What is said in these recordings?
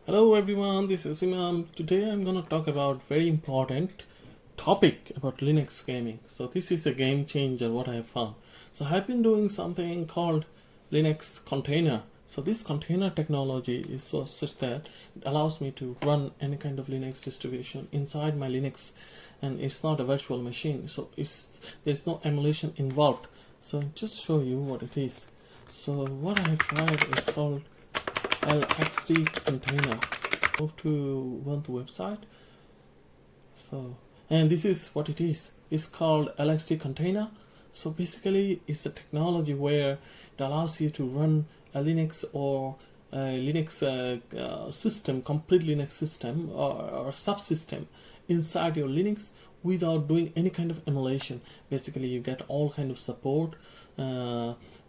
Hello everyone, this is Imam. Today I'm gonna talk about very important topic about Linux gaming. So this is a game changer what I have found. So I've been doing something called Linux container. So this container technology is such that it allows me to run any kind of Linux distribution inside my Linux, and it's not a virtual machine. So there's no emulation involved. So I'll just show you what it is. So what I have tried is called LXD container. Move to one to website. And this is what it is. It's called LXD container. So basically, it's a technology where it allows you to run a Linux or a Linux system, complete Linux system or subsystem inside your Linux without doing any kind of emulation. Basically, you get all kind of support,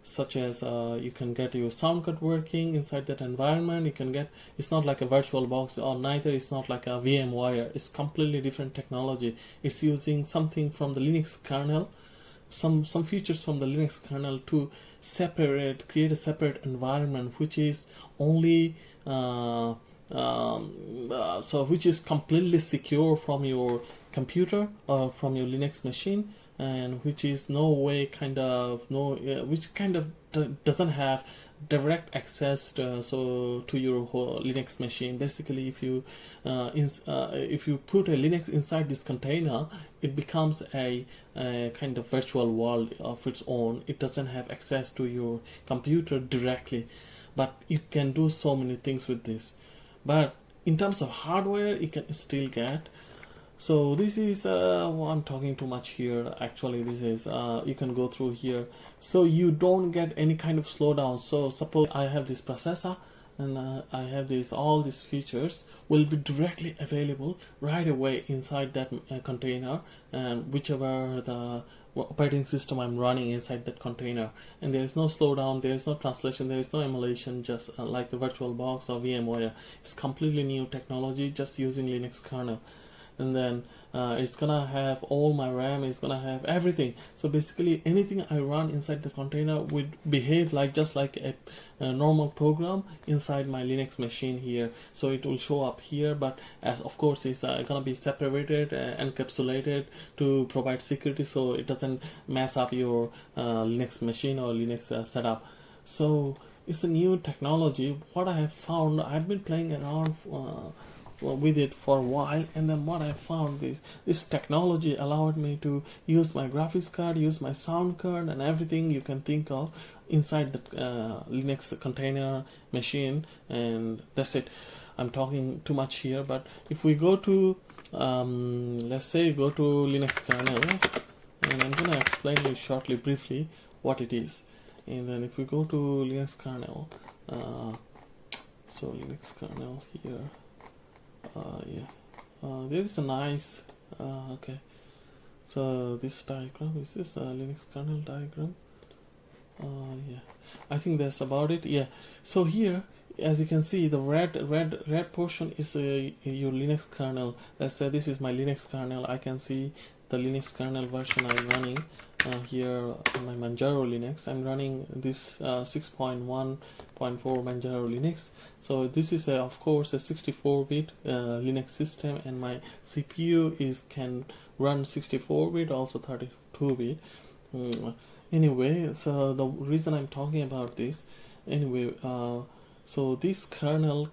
such as you can get your sound card working inside that environment. You can get, it's not like a virtual box, or neither it's not like a VMware. It's completely different technology. It's using something from the Linux kernel, some features from the Linux kernel to create a separate environment which is only which is completely secure from your computer or from your Linux machine, and which is which kind of doesn't have direct access to your whole Linux machine. Basically, if you put a Linux inside this container, it becomes a kind of virtual world of its own. It doesn't have access to your computer directly, but you can do so many things with this. But in terms of hardware, you can still get. So this is I'm talking too much here. Actually, this is you can go through here, so you don't get any kind of slowdown. So suppose I have this processor and I have all these features will be directly available right away inside that container, and whichever the operating system I'm running inside that container, and there is no slowdown, there is no translation, there is no emulation, just like a virtual box or VMware. It's completely new technology, just using Linux kernel. And then it's gonna have all my RAM, it's gonna have everything. So basically anything I run inside the container would behave just like a normal program inside my Linux machine here. So it will show up here, but as of course it's gonna be separated, encapsulated to provide security, so it doesn't mess up your Linux machine or Linux setup. So it's a new technology. What I have found, I've been playing around with it for a while, and then what I found is this technology allowed me to use my graphics card, use my sound card, and everything you can think of inside the Linux container machine. And that's it. I'm talking too much here, but if we go to let's say go to Linux kernel, and I'm gonna explain you shortly, briefly what it is. And then if we go to Linux kernel, so Linux kernel here, there is a nice okay, so this diagram is this Linux kernel diagram. Yeah, I think that's about it. Yeah, so here, as you can see, the red portion is your Linux kernel. Let's say this is my Linux kernel. I can see the Linux kernel version I'm running here on my Manjaro Linux. I'm running this 6.1.4 Manjaro Linux. So this is of course a 64-bit Linux system, and my CPU can run 64-bit, also 32-bit. Anyway, so the reason I'm talking about this, anyway, so this kernel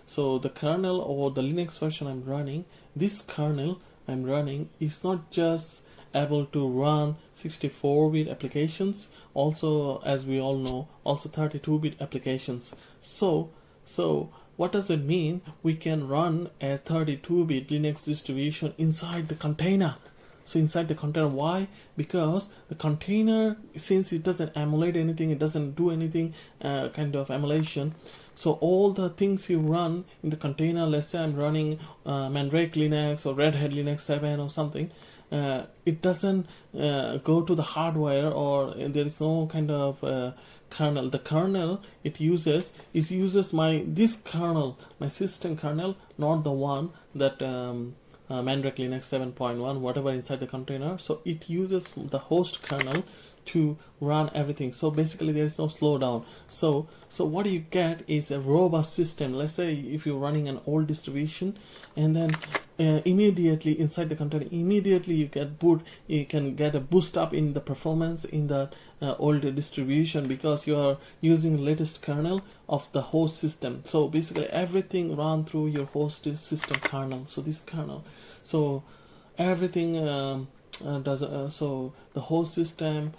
so the kernel or the Linux version I'm running, this kernel I'm running is not just able to run 64-bit applications, also, as we all know, also 32-bit applications. So what does it mean? We can run a 32-bit Linux distribution inside the container. So inside the container, why? Because the container, since it doesn't emulate anything, it doesn't do anything kind of emulation. So all the things you run in the container, let's say I'm running Mandrake Linux or Red Hat Linux 7 or something, it doesn't go to the hardware, or there is no kind of kernel. The kernel it uses this kernel, my system kernel, not the one that Mandrake Linux 7.1, whatever inside the container. So it uses the host kernel to run everything. So basically there is no slowdown. So what you get is a robust system. Let's say if you're running an old distribution, and then immediately inside the container, immediately you can get a boost up in the performance in the old distribution, because you are using the latest kernel of the host system. So basically everything run through your host system kernel. So this kernel, so everything so the whole system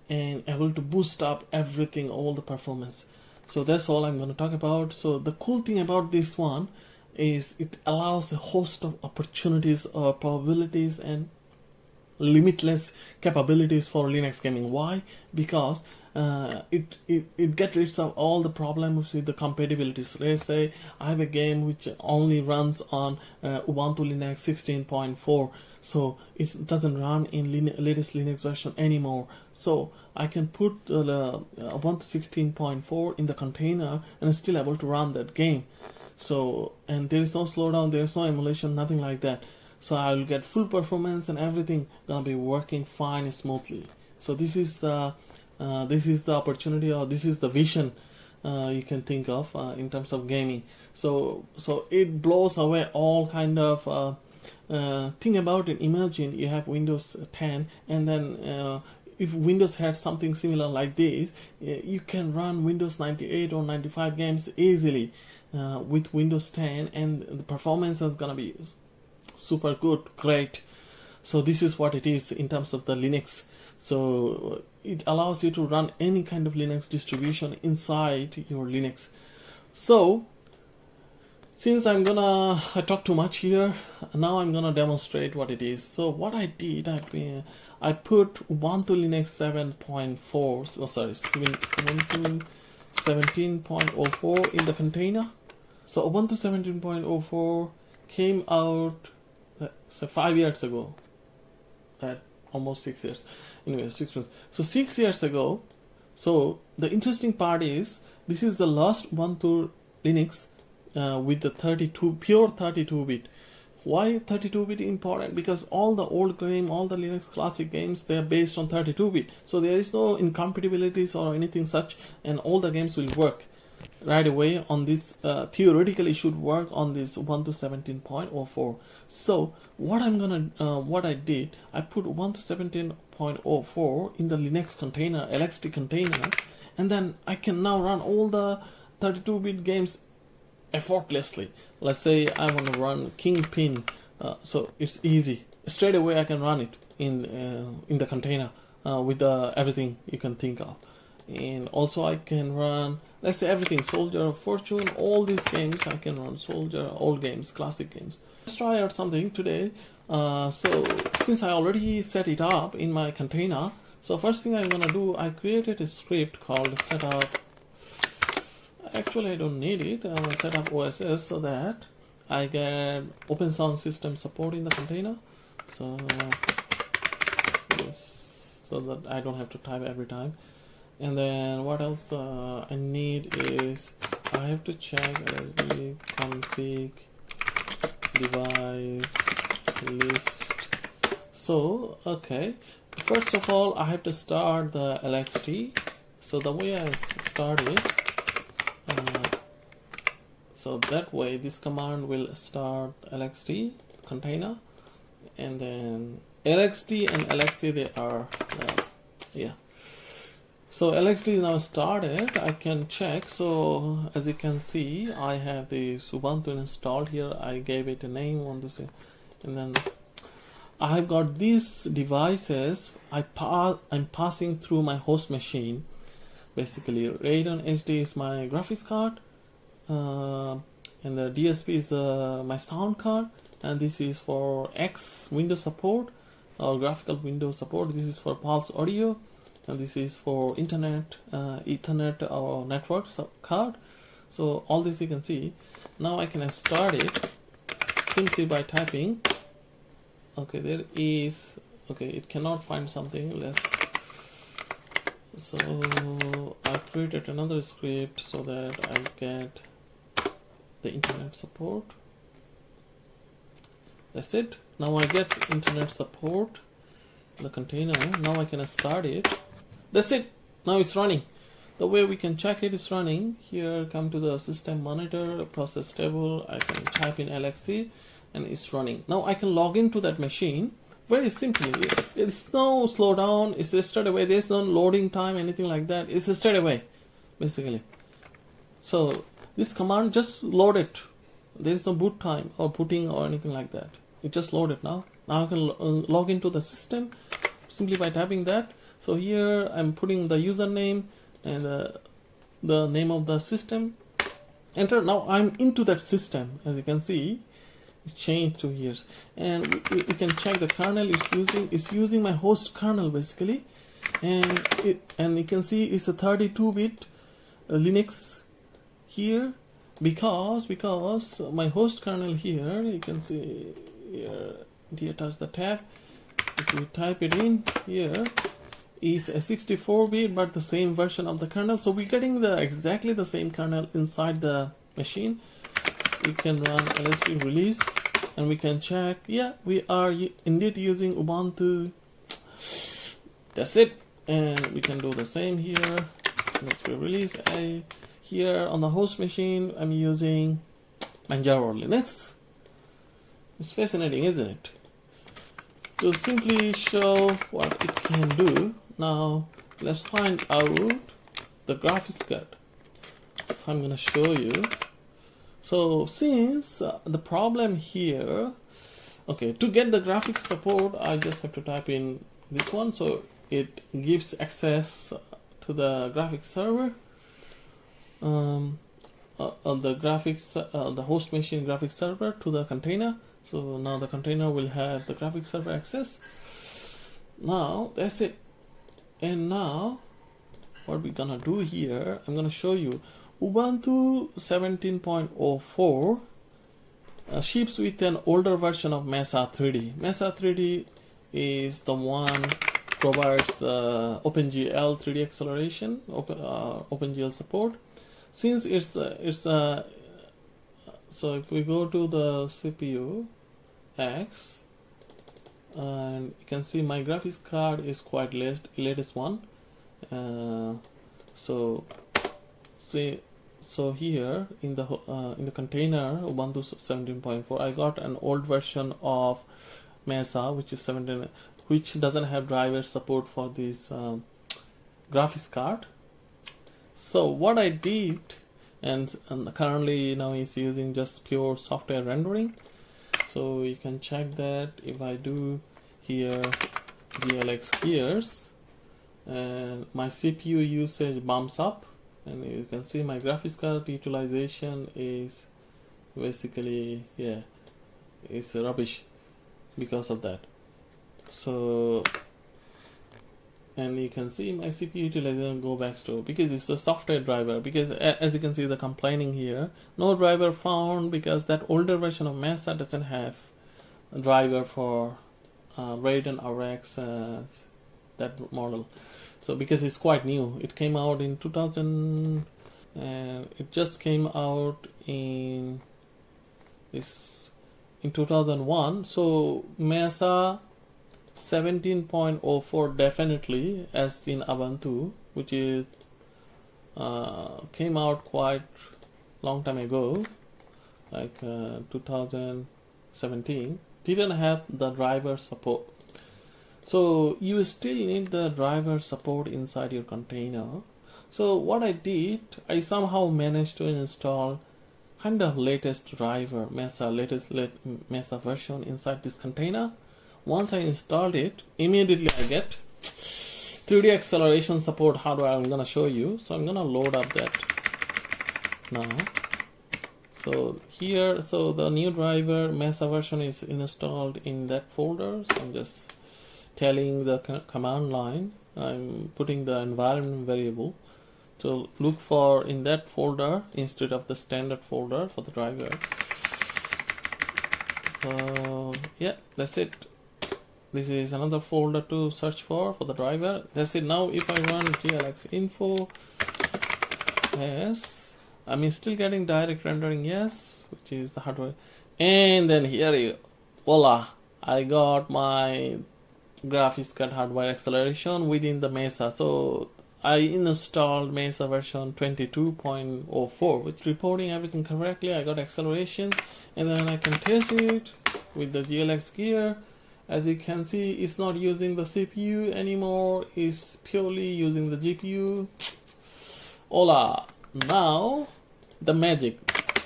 and able to boost up everything, all the performance. So that's all I'm going to talk about. So the cool thing about this one is it allows a host of opportunities or probabilities and limitless capabilities for Linux gaming. Why? Because it gets rid of all the problems with the compatibilities. Let's say I have a game which only runs on Ubuntu Linux 16.4, so it doesn't run in latest Linux version anymore. So I can put Ubuntu 16.4 in the container and it's still able to run that game. So, and there is no slowdown, there is no emulation, nothing like that. So I will get full performance and everything gonna be working fine, smoothly. So this is the opportunity, or this is the vision you can think of in terms of gaming. So it blows away all kind of thing about it. Imagine you have Windows 10, and then if Windows had something similar like this, you can run Windows 98 or 95 games easily with Windows 10, and the performance is gonna be super good, great. So this is what it is in terms of the Linux. So it allows you to run any kind of Linux distribution inside your Linux. So since I talk too much here, now I'm gonna demonstrate what it is. So what I did, I put Ubuntu Linux 7.4, Ubuntu 17.04 in the container. So Ubuntu 17.04 came out 5 years ago. Almost 6 years. Anyway, 6 months. So 6 years ago. So the interesting part is this is the last Ubuntu Linux with the pure 32-bit. Why 32-bit important? Because all the old game, all the Linux classic games, they are based on 32-bit. So there is no incompatibilities or anything such, and all the games will work right away on this. Theoretically should work on this Ubuntu 17.04. So what I did, I put Ubuntu 17.04 in the Linux container, LXD container, and then I can now run all the 32-bit games effortlessly. Let's say I want to run Kingpin, so it's easy. Straight away I can run it in the container with everything you can think of. And also I can run, let's say, everything, Soldier of Fortune, all these games I can run. Soldier, old games, classic games. Let's try out something today. So since I already set it up in my container, so first thing I'm gonna do, I created a script called setup. Actually I don't need it. I'm gonna set up OSS so that I get open sound system support in the container. So yes, so that I don't have to type every time. And then what else I need is I have to check LXD config device list. So okay, first of all I have to start the LXD. So the way I start it, so that way this command will start LXD container, and then LXD and LXD, they are yeah. So LXD is now started. I can check. So as you can see, I have the Ubuntu installed here. I gave it a name on this, and then I have got these devices. I'm passing through my host machine. Basically, Radeon HD is my graphics card, and the DSP is my sound card, and this is for X Windows support or graphical Windows support. This is for Pulse Audio. And this is for internet, Ethernet or network card. So all this you can see. Now I can start it simply by typing. Okay, there is. Okay, it cannot find something less. So I created another script so that I get the internet support. That's it. Now I get internet support. The container. Now I can start it. That's it. Now it's running. The way we can check it is running. Here, come to the system monitor, process table. I can type in LXD and it's running. Now I can log into that machine very simply. It's no slowdown. It's just straight away. There's no loading time, anything like that. It's just straight away, basically. So this command just load it. There is no boot time or booting or anything like that. It just loaded now. Now I can log into the system simply by tapping that. So here I'm putting the username and the name of the system. Enter. Now I'm into that system. As you can see, it's changed to here, and we can check the kernel it's using my host kernel basically, and you can see it's a 32-bit Linux here because my host kernel here, you can see here touch the tab. If you type it in here, is a 64-bit but the same version of the kernel, so we're getting exactly the same kernel inside the machine. We can run LXD release and we can check, yeah, we are indeed using Ubuntu. That's it. And we can do the same here. LXD release. Here on the host machine I'm using Manjaro Linux. It's fascinating, isn't it? To simply show what it can do. Now let's find out the graphics card. I'm gonna show you. So since the problem here, okay, to get the graphics support I just have to type in this one, so it gives access to the graphics server, on the graphics, the host machine graphics server to the container. So now the container will have the graphics server access. Now that's it. And now what we're gonna do here, I'm gonna show you Ubuntu 17.04 ships with an older version of Mesa 3D. Mesa 3D is the one provides the OpenGL 3D acceleration, OpenGL support. Since it's so if we go to the CPU X, and you can see my graphics card is quite latest one. So here in the container Ubuntu 17.4, I got an old version of Mesa, which is 17, which doesn't have driver support for this graphics card. So what I did, and currently now it's using just pure software rendering. So you can check that if I do here GLX gears, and my CPU usage bumps up, and you can see my graphics card utilization is basically, yeah, it's rubbish because of that. So, and you can see my CPU utilization go back to, because it's a software driver, because as you can see the complaining here, no driver found because that older version of Mesa doesn't have a driver for Radeon RX that model. So because it's quite new, it came out in 2000, and it just came out in 2001. So Mesa 17.04 definitely, as in Ubuntu, which is came out quite long time ago, like 2017, didn't have the driver support. So you still need the driver support inside your container. So what I did, I somehow managed to install kind of latest driver, latest Mesa version inside this container. Once I installed it, immediately I get 3D acceleration support hardware. I'm gonna show you. So I'm gonna load up that now. So here, so the new driver Mesa version is installed in that folder. So I'm just telling the command line, I'm putting the environment variable to look for in that folder instead of the standard folder for the driver. So yeah, that's it. This is another folder to search for the driver. That's it. Now if I run glx info, yes, I'm still getting direct rendering, yes, which is the hardware. And then here you, voila, I got my graphics card hardware acceleration within the Mesa. So I installed Mesa version 22.04 with reporting everything correctly. I got acceleration, and then I can test it with the GLX gear. As you can see, it's not using the CPU anymore, it's purely using the GPU. Hola! Now the magic.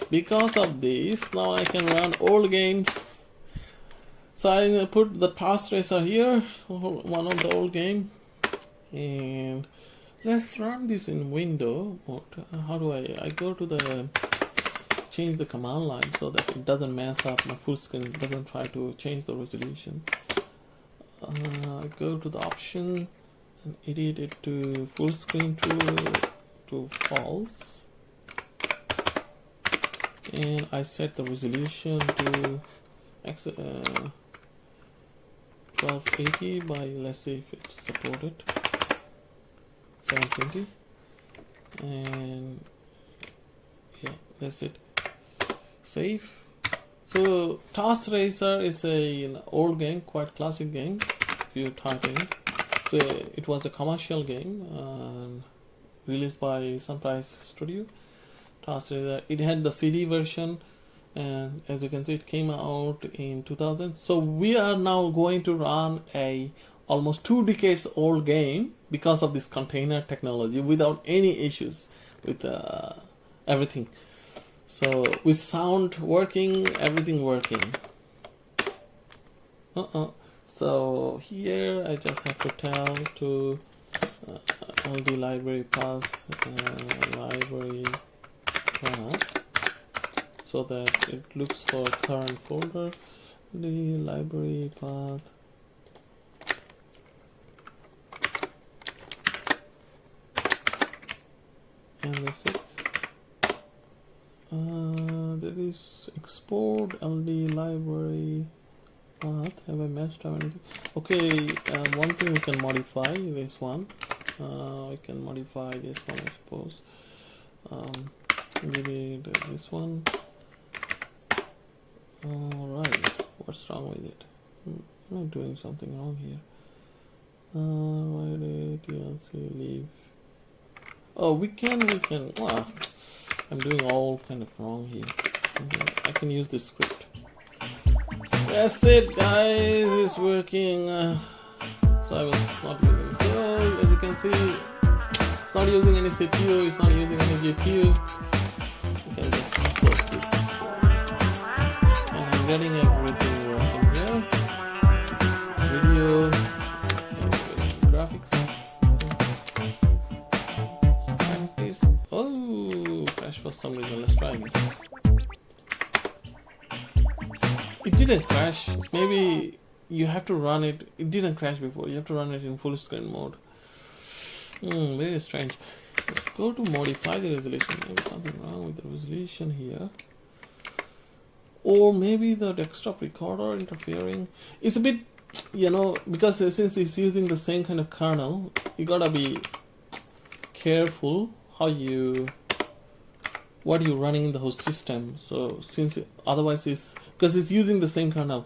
Because of this, now I can run old games. So I put the task tracer here, one of the old game, and let's run this in window mode. How do I go to the change the command line so that it doesn't mess up my full screen, it doesn't try to change the resolution. Go to the option and edit it to full screen to false, and I set the resolution to 1280 by, let's see if it's supported, 720, and yeah, that's it. Save. So Task Racer is an old game, quite classic game. If you type in, so it was a commercial game released by Sunrise Studio. Task Racer. It had the CD version, and as you can see, it came out in 2000. So we are now going to run a almost 2 decades old game because of this container technology without any issues with everything. So with sound working, everything working. So here I just have to tell to LD library path library path, so that it looks for current folder. The library path and that's it. That is export LD library path. Have I messed up anything? Okay, one thing we can modify this one. I can modify this one, I suppose. Delete this one. Alright, what's wrong with it? Am I doing something wrong here? Write it, DLC, leave. Oh, we can. I'm doing all kind of wrong here. Okay, I can use this script. That's it, guys. It's working. So I was not using. So as you can see, it's not using any CPU. It's not using any GPU. You can just close this. And I'm getting everything working here. Video, graphics. Oh, crash for some reason. Let's try again. It didn't crash. Maybe you have to run it. It didn't crash before. You have to run it in full screen mode. Very strange. Let's go to modify the resolution. Maybe something wrong with the resolution here. Or maybe the desktop recorder interfering. It's a bit, because since it's using the same kind of kernel, you gotta be careful what you're running in the host system. So otherwise because it's using the same kernel,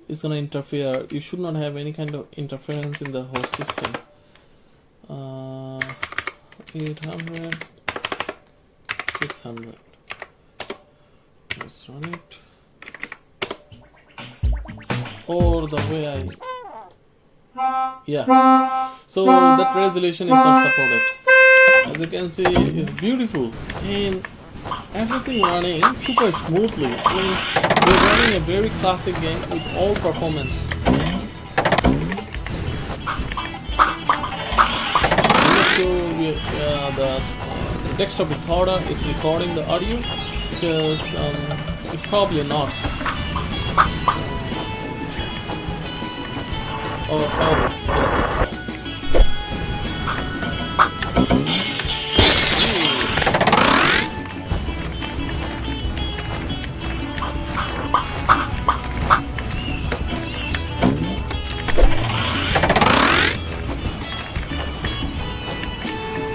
it's gonna interfere. You should not have any kind of interference in the host system. 800, 600. Let's run it. Or the way so that resolution is not supported. As you can see, it's beautiful and everything running super smoothly. I mean, we're running a very classic game with all performance. The desktop recorder is recording the audio because it's probably not.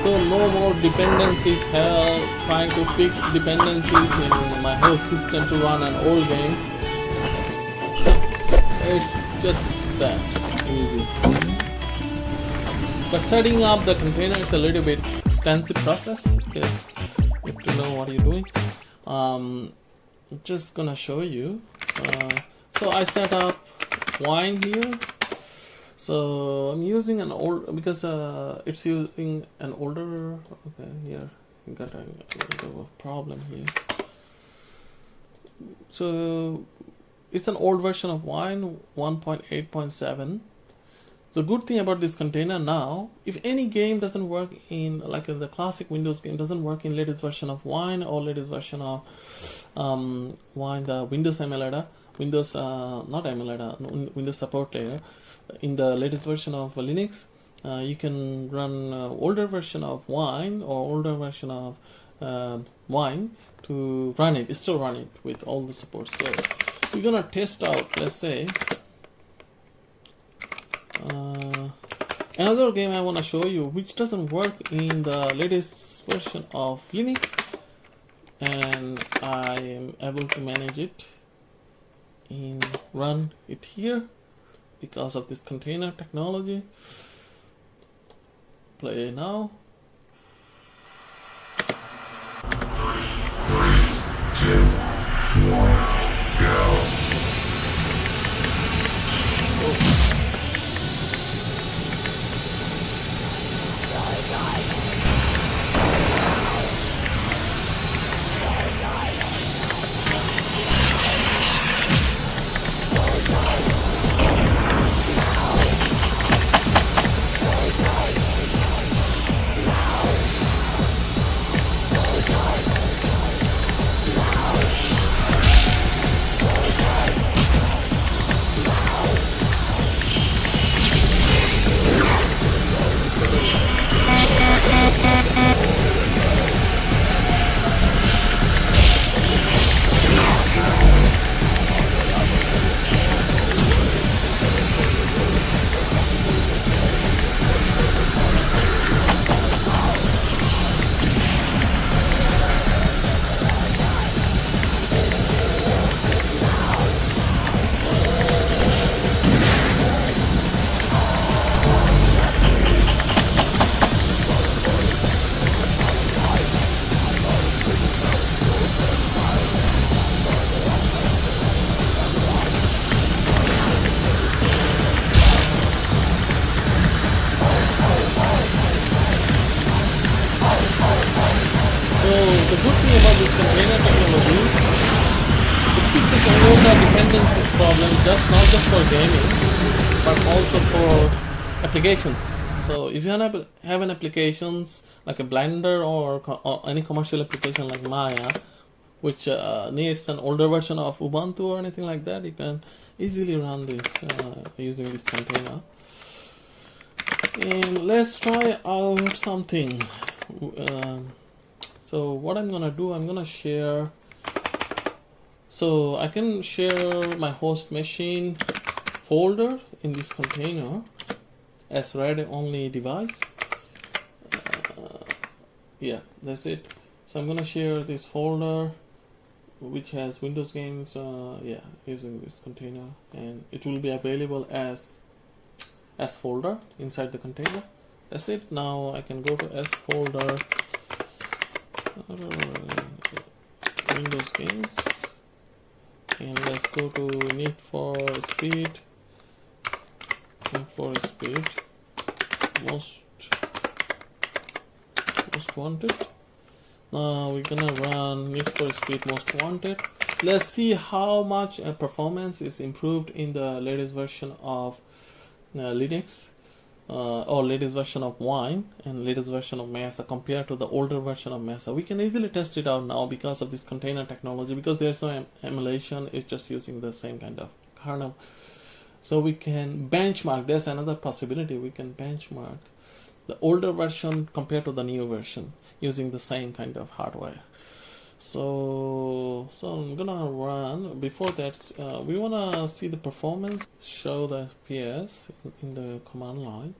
So no more dependencies hell, trying to fix dependencies in my whole system to run an old game. It's just that. easy. But setting up the container is a little bit extensive process because you have to know what you're doing. I'm just gonna show you. So I set up wine here. So I'm using an old, because it's using an older. Okay, here we got a problem here. So it's an old version of wine, 1.8.7. The good thing about this container now, if any game doesn't work in, like the classic Windows game doesn't work in latest version of Wine or latest version of Wine, the Windows emulator, Windows not emulator, Windows support layer, in the latest version of Linux, you can run older version of Wine or older version of Wine to run it, still run it with all the support. So we're gonna test out, let's say, another game I want to show you which doesn't work in the latest version of Linux, and I am able to manage it and run it here because of this container technology. Play now. 3, 2, 1, go. The good thing about this container technology, it fixes all the dependencies problem, not just for gaming, but also for applications. So if you have an applications like a Blender or any commercial application like Maya, which needs an older version of Ubuntu or anything like that, you can easily run this using this container. And let's try out something. So what I'm gonna do, I'm gonna share, so I can share my host machine folder in this container as read-only device. Yeah, that's it. So I'm gonna share this folder which has Windows games, yeah, using this container, and it will be available as folder inside the container. That's it. Now I can go to S folder, Windows games, and let's go to Need for Speed, most wanted. Now we're gonna run Need for Speed Most Wanted. Let's see how much performance is improved in the latest version of Linux, or latest version of Wine and latest version of Mesa compared to the older version of Mesa. We can easily test it out now because of this container technology, because there's no emulation, it's just using the same kind of kernel. So we can benchmark. There's another possibility. We can benchmark the older version compared to the new version using the same kind of hardware. So I'm gonna run. Before that, we wanna see the performance, show the FPS in the command line.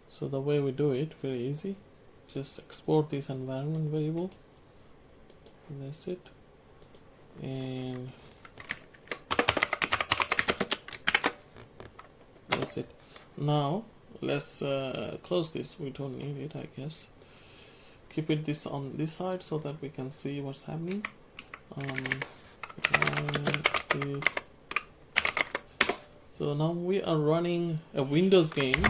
So the way we do it, very easy. Just export this environment variable. And that's it. And let's that's it. Now let's close this. We don't need it, I guess. Keep it this on this side so that we can see what's happening. So now we are running a Windows game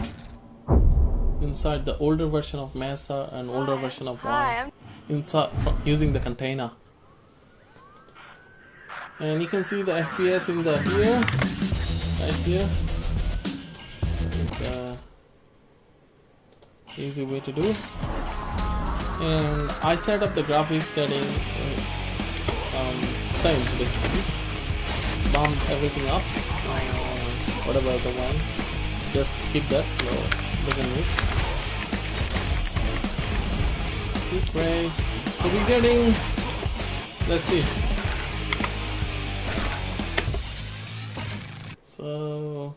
inside the older version of Mesa and older version of Wine inside using the container. And you can see the FPS in the here, right here. It's easy way to do. And I set up the graphics setting same basically. Bump everything up. Whatever the one, just keep that low. Begin with. Keep right. So we're getting. Let's see. So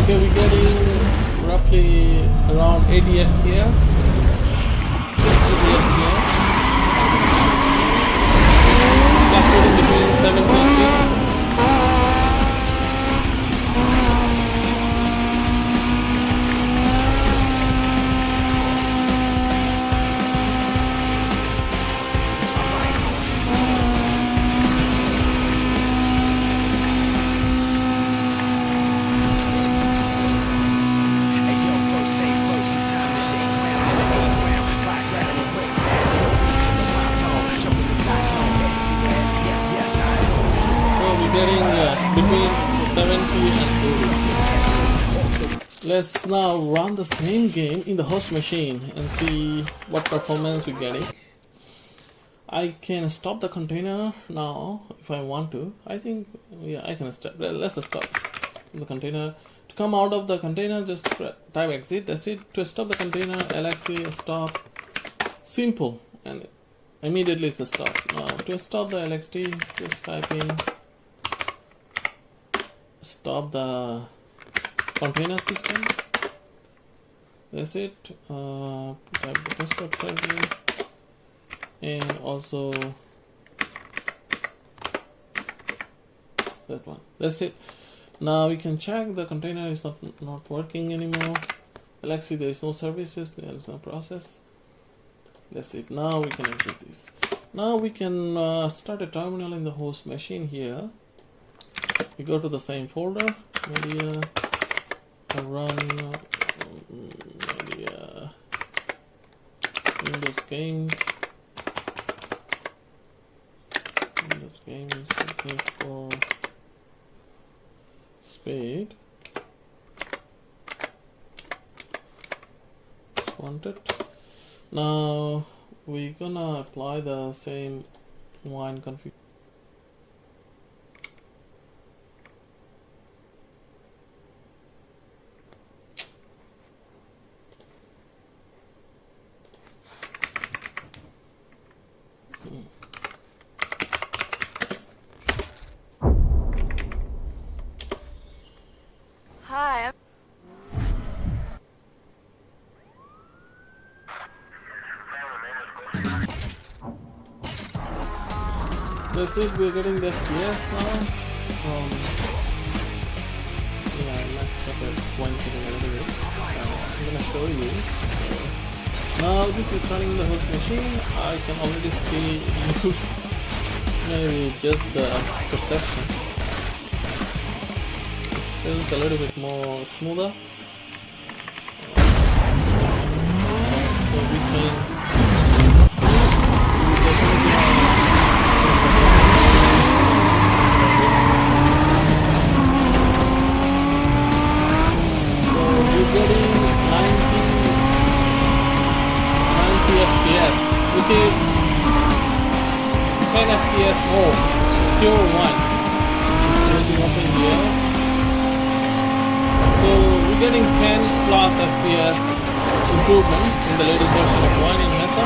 okay, we're getting roughly around 80 FPS. 80 FPS. Fluctuating between 7 to 8. Between 70 and 80. Let's now run the same game in the host machine and see what performance we're getting. I can stop the container now if I want to. I think, yeah, I can stop. Let's stop the container. To come out of the container, just type exit. That's it. To stop the container, LXD stop. Simple, and immediately it's a stop. Now to stop the LXD, just type in. Stop the container system. That's it. Type the desktop server and also that one. That's it. Now we can check the container is not working anymore. LXD, there is no services, there is no process. That's it. Now we can exit this. Now we can start a terminal in the host machine here. We go to the same folder, media, run, media, Windows games, looking for Spade, wanted. Now we're gonna apply the same wine config. Hi. That's it, we're getting the FPS now. Yeah, I messed up at one second a little bit. I'm gonna show you. Now this is running in the host machine. I can already see maybe just the perception. It's a little bit more smoother. So we can we're getting 90 FPS, which is 10 FPS more, pure one. Moving up in here. So we're getting 10 plus FPS improvement in the latest version of Wine in Mesa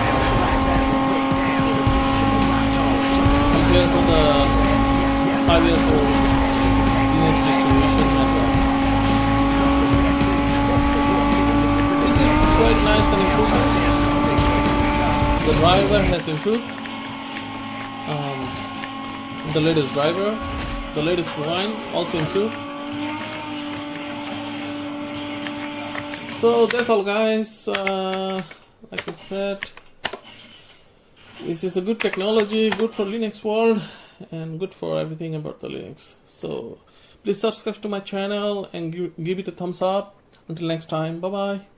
compared to the 5 years old Linux distribution Mesa. This is quite nice and improvement. The driver has improved. The latest driver. the latest wine, also improved. So that's all, guys. Like I said, this is a good technology, good for Linux world, and good for everything about the Linux. So please subscribe to my channel and give it a thumbs up. Until next time, bye bye.